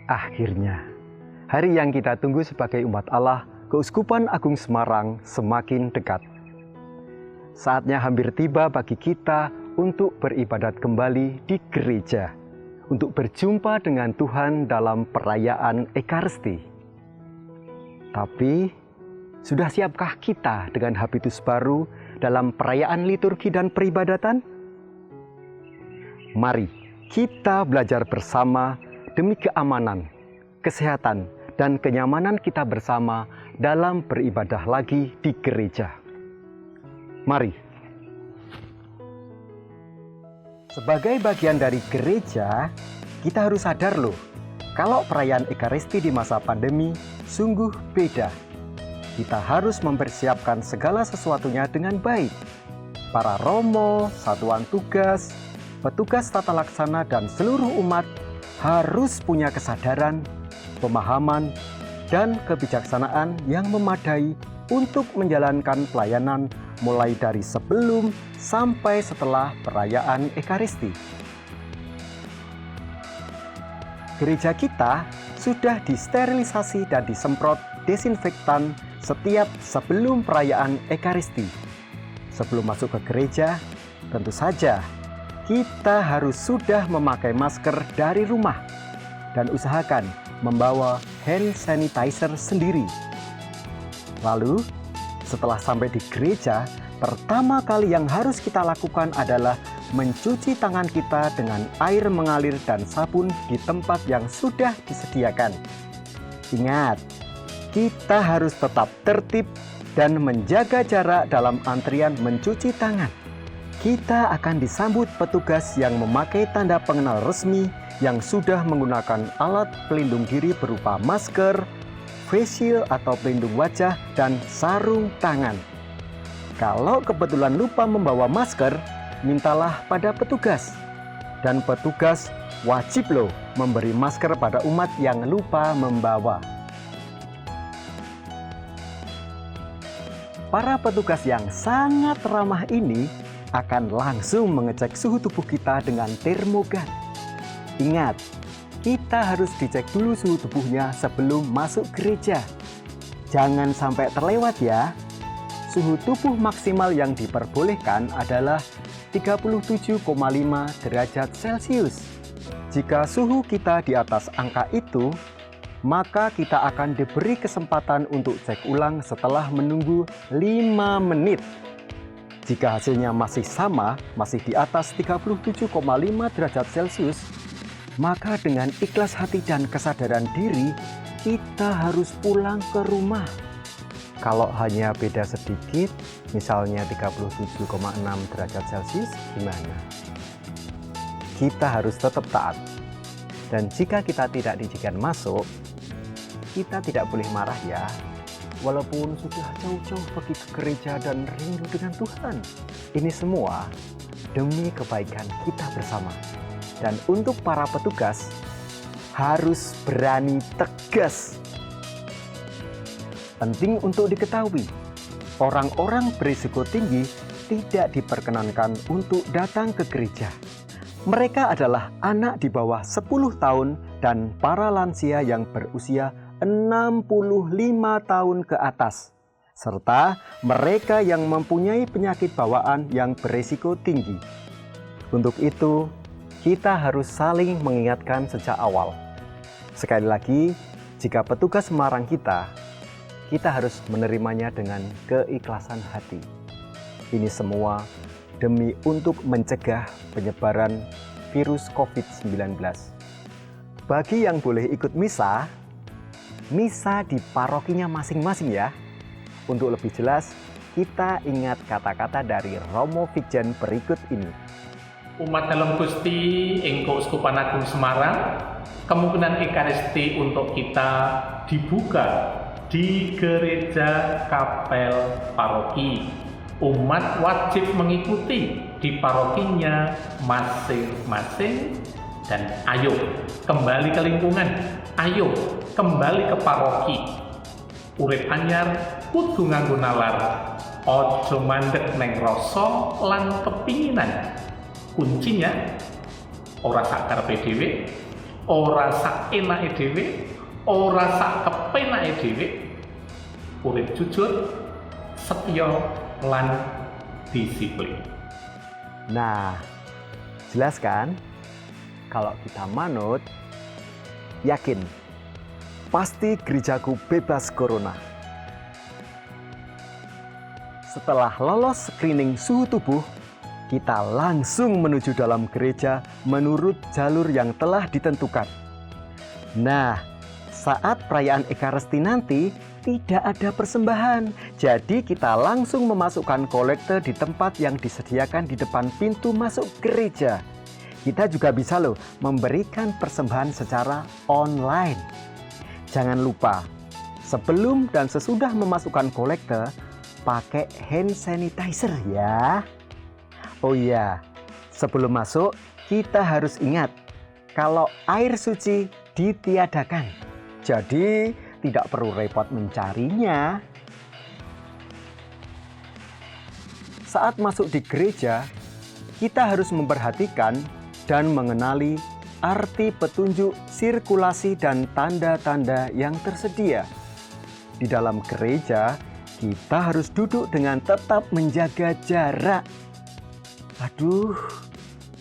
Akhirnya, hari yang kita tunggu sebagai umat Allah, Keuskupan Agung Semarang semakin dekat. Saatnya hampir tiba bagi kita untuk beribadat kembali di gereja, untuk berjumpa dengan Tuhan dalam perayaan Ekaristi. Tapi, sudah siapkah kita dengan habitus baru dalam perayaan liturgi dan peribadatan? Mari kita belajar bersama demi keamanan, kesehatan, dan kenyamanan kita bersama dalam beribadah lagi di gereja. Mari. Sebagai bagian dari gereja, kita harus sadar loh, kalau perayaan Ekaristi di masa pandemi sungguh beda. Kita harus mempersiapkan segala sesuatunya dengan baik. Para romo, satuan tugas, petugas tata laksana, dan seluruh umat harus punya kesadaran, pemahaman, dan kebijaksanaan yang memadai untuk menjalankan pelayanan mulai dari sebelum sampai setelah perayaan Ekaristi. Gereja kita sudah disterilisasi dan disemprot desinfektan setiap sebelum perayaan Ekaristi. Sebelum masuk ke gereja, tentu saja kita harus sudah memakai masker dari rumah dan usahakan membawa hand sanitizer sendiri. Lalu, setelah sampai di gereja, pertama kali yang harus kita lakukan adalah mencuci tangan kita dengan air mengalir dan sabun di tempat yang sudah disediakan. Ingat, kita harus tetap tertib dan menjaga jarak dalam antrian mencuci tangan. Kita akan disambut petugas yang memakai tanda pengenal resmi yang sudah menggunakan alat pelindung diri berupa masker, face shield atau pelindung wajah, dan sarung tangan. Kalau kebetulan lupa membawa masker, mintalah pada petugas. Dan petugas wajib loh memberi masker pada umat yang lupa membawa. Para petugas yang sangat ramah ini akan langsung mengecek suhu tubuh kita dengan termogan. Ingat, kita harus dicek dulu suhu tubuhnya sebelum masuk gereja. Jangan sampai terlewat ya. Suhu tubuh maksimal yang diperbolehkan adalah 37,5 derajat Celcius. Jika suhu kita di atas angka itu, maka kita akan diberi kesempatan untuk cek ulang setelah menunggu 5 menit. Jika hasilnya masih sama, masih di atas 37,5 derajat Celcius, maka dengan ikhlas hati dan kesadaran diri, kita harus pulang ke rumah. Kalau hanya beda sedikit, misalnya 37,6 derajat Celcius, gimana? Kita harus tetap taat. Dan jika kita tidak diizinkan masuk, kita tidak boleh marah ya. Walaupun sudah jauh-jauh pergi ke gereja dan rindu dengan Tuhan. Ini semua demi kebaikan kita bersama. Dan untuk para petugas, harus berani tegas. Penting untuk diketahui, orang-orang berisiko tinggi tidak diperkenankan untuk datang ke gereja. Mereka adalah anak di bawah 10 tahun dan para lansia yang berusia 65 tahun ke atas, serta mereka yang mempunyai penyakit bawaan yang berisiko tinggi. Untuk itu, kita harus saling mengingatkan sejak awal. Sekali lagi, jika petugas melarang kita harus menerimanya dengan keikhlasan hati. Ini semua demi untuk mencegah penyebaran virus COVID-19. Bagi yang boleh ikut misa di parokinya masing-masing ya. Untuk lebih jelas, kita ingat kata-kata dari Romo Vigjen berikut ini. Umat dalam Gusti ing Keuskupan Agung Semarang, kemungkinan Ekaristi untuk kita dibuka di gereja kapel paroki. Umat wajib mengikuti di parokinya masing-masing. Dan ayo kembali ke lingkungan, ayo kembali ke paroki. Urip anyar kudu nganggo nalar, ojo mandek neng rasa lan kepinginan. Kuncinya ora sak karepe dhewe, ora sak enake dhewe, ora sak kepenake dhewe, urip jujur, setya lan disiplin. Nah, jelas kan? Kalau kita manut, yakin, pasti gerejaku bebas corona. Setelah lolos screening suhu tubuh, kita langsung menuju dalam gereja menurut jalur yang telah ditentukan. Nah, saat perayaan Ekaristi nanti tidak ada persembahan, jadi kita langsung memasukkan kolekte di tempat yang disediakan di depan pintu masuk gereja. Kita juga bisa loh memberikan persembahan secara online. Jangan lupa, sebelum dan sesudah memasukkan kolekte, pakai hand sanitizer ya. Oh iya, sebelum masuk kita harus ingat kalau air suci ditiadakan. Jadi tidak perlu repot mencarinya. Saat masuk di gereja, kita harus memperhatikan dan mengenali arti petunjuk sirkulasi dan tanda-tanda yang tersedia. Di dalam gereja, kita harus duduk dengan tetap menjaga jarak. Aduh,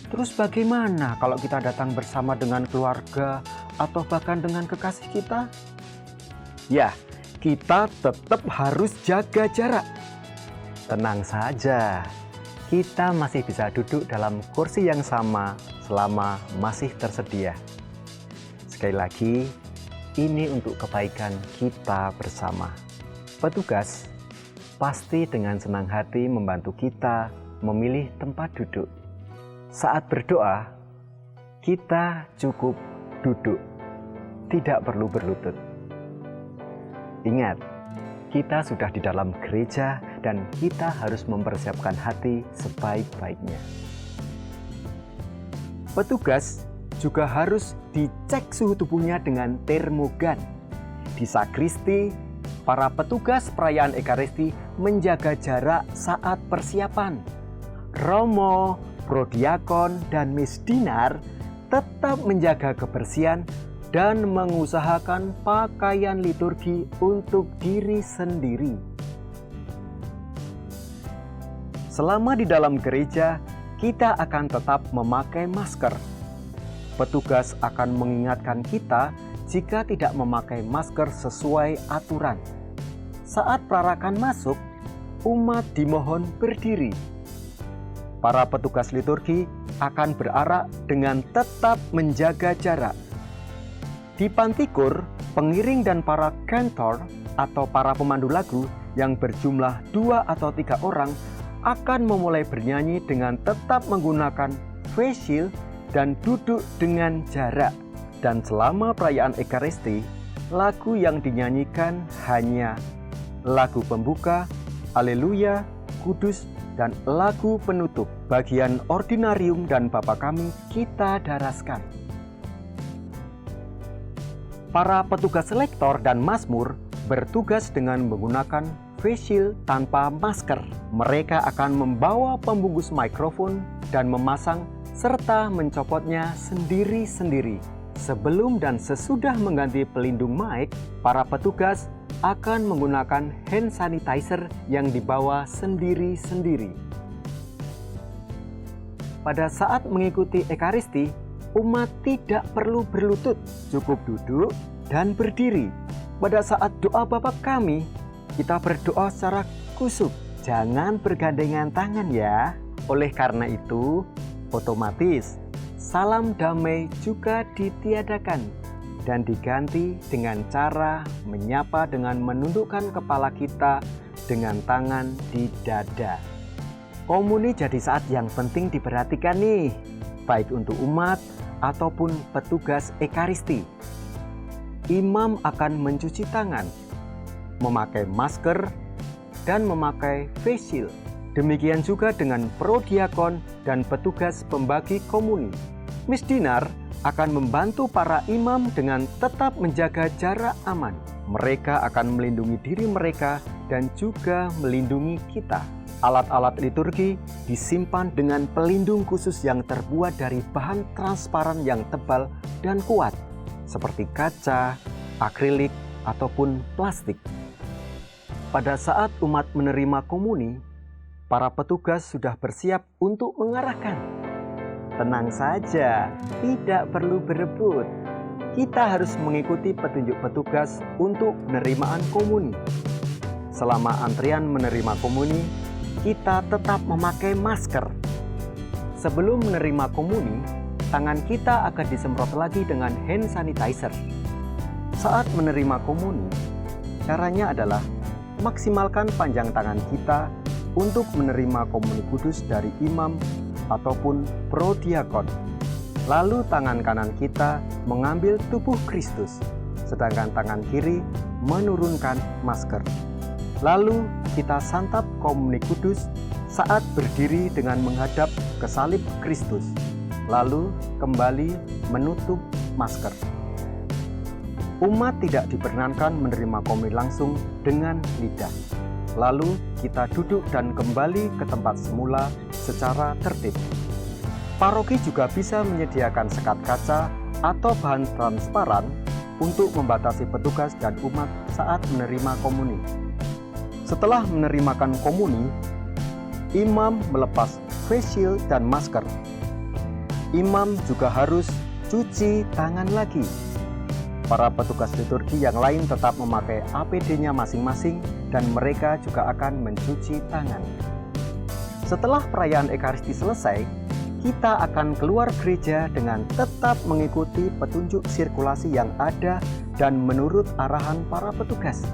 terus bagaimana kalau kita datang bersama dengan keluarga atau bahkan dengan kekasih kita? Ya, kita tetap harus jaga jarak. Tenang saja, kita masih bisa duduk dalam kursi yang sama selama masih tersedia. Sekali lagi, ini untuk kebaikan kita bersama. Petugas pasti dengan senang hati membantu kita memilih tempat duduk. Saat berdoa, kita cukup duduk, tidak perlu berlutut. Ingat, kita sudah di dalam gereja dan kita harus mempersiapkan hati sebaik-baiknya. Petugas juga harus dicek suhu tubuhnya dengan termogan. Di sakristi, para petugas perayaan Ekaristi menjaga jarak saat persiapan. Romo, prodiakon, dan misdinar tetap menjaga kebersihan dan mengusahakan pakaian liturgi untuk diri sendiri. Selama di dalam gereja, kita akan tetap memakai masker. Petugas akan mengingatkan kita jika tidak memakai masker sesuai aturan. Saat perarakan masuk, umat dimohon berdiri. Para petugas liturgi akan berarak dengan tetap menjaga jarak. Di Pantikur, pengiring dan para kantor atau para pemandu lagu yang berjumlah 2 atau 3 orang akan memulai bernyanyi dengan tetap menggunakan face shield dan duduk dengan jarak. Dan selama perayaan Ekaristi, lagu yang dinyanyikan hanya lagu pembuka, Haleluya, Kudus, dan lagu penutup. Bagian ordinarium dan Bapa Kami kita daraskan. Para petugas lektor dan mazmur bertugas dengan menggunakan face shield tanpa masker. Mereka akan membawa pembungkus mikrofon dan memasang serta mencopotnya sendiri-sendiri. Sebelum dan sesudah mengganti pelindung mic, para petugas akan menggunakan hand sanitizer yang dibawa sendiri-sendiri. Pada saat mengikuti Ekaristi, umat tidak perlu berlutut, cukup duduk dan berdiri. Pada saat doa Bapa Kami, kita berdoa secara kusuk, jangan bergandengan tangan ya. Oleh karena itu, otomatis salam damai juga ditiadakan dan diganti dengan cara menyapa dengan menundukkan kepala kita dengan tangan di dada. Komuni jadi saat yang penting diperhatikan nih, baik untuk umat ataupun petugas Ekaristi. Imam akan mencuci tangan, memakai masker, dan memakai face shield. Demikian juga dengan prodiakon dan petugas pembagi komuni. Misdinar akan membantu para imam dengan tetap menjaga jarak aman. Mereka akan melindungi diri mereka dan juga melindungi kita. Alat-alat liturgi disimpan dengan pelindung khusus yang terbuat dari bahan transparan yang tebal dan kuat, seperti kaca, akrilik, ataupun plastik. Pada saat umat menerima komuni, para petugas sudah bersiap untuk mengarahkan. Tenang saja, tidak perlu berebut. Kita harus mengikuti petunjuk petugas untuk penerimaan komuni. Selama antrian menerima komuni, kita tetap memakai masker. Sebelum menerima komuni, tangan kita akan disemprot lagi dengan hand sanitizer. Saat menerima komuni, caranya adalah maksimalkan panjang tangan kita untuk menerima komuni kudus dari imam ataupun prodiakon. Lalu tangan kanan kita mengambil tubuh Kristus, sedangkan tangan kiri menurunkan masker. Lalu kita santap komuni kudus saat berdiri dengan menghadap ke salib Kristus, lalu kembali menutup masker. Umat tidak diperkenankan menerima komuni langsung dengan lidah. Lalu kita duduk dan kembali ke tempat semula secara tertib. Paroki juga bisa menyediakan sekat kaca atau bahan transparan untuk membatasi petugas dan umat saat menerima komuni. Setelah menerimakan komuni, imam melepas face shield dan masker. Imam juga harus cuci tangan lagi. Para petugas liturgi yang lain tetap memakai APD-nya masing-masing dan mereka juga akan mencuci tangan. Setelah perayaan Ekaristi selesai, kita akan keluar gereja dengan tetap mengikuti petunjuk sirkulasi yang ada dan menurut arahan para petugas.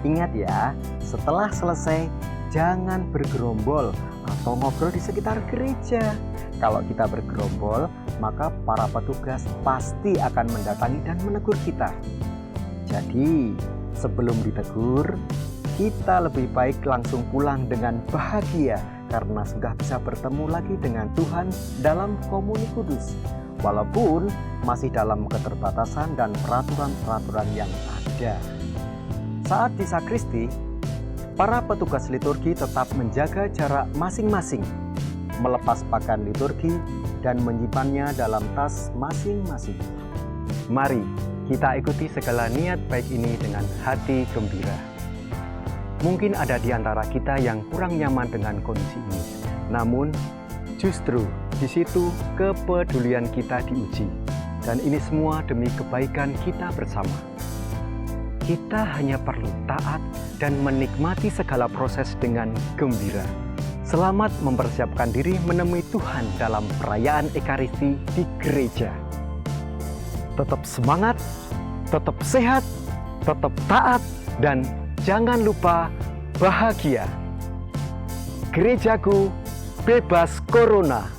Ingat ya, setelah selesai jangan bergerombol atau ngobrol di sekitar gereja. Kalau kita bergerombol, maka para petugas pasti akan mendatangi dan menegur kita. Jadi, sebelum ditegur, kita lebih baik langsung pulang dengan bahagia karena sudah bisa bertemu lagi dengan Tuhan dalam komuni kudus. Walaupun masih dalam keterbatasan dan peraturan-peraturan yang ada. Saat di sakristi, para petugas liturgi tetap menjaga jarak masing-masing, melepas pakaian liturgi dan menyimpannya dalam tas masing-masing. Mari kita ikuti segala niat baik ini dengan hati gembira. Mungkin ada di antara kita yang kurang nyaman dengan kondisi ini. Namun, justru di situ kepedulian kita diuji. Dan ini semua demi kebaikan kita bersama. Kita hanya perlu taat dan menikmati segala proses dengan gembira. Selamat mempersiapkan diri menemui Tuhan dalam perayaan Ekaristi di gereja. Tetap semangat, tetap sehat, tetap taat, dan jangan lupa bahagia. Gerejaku bebas corona.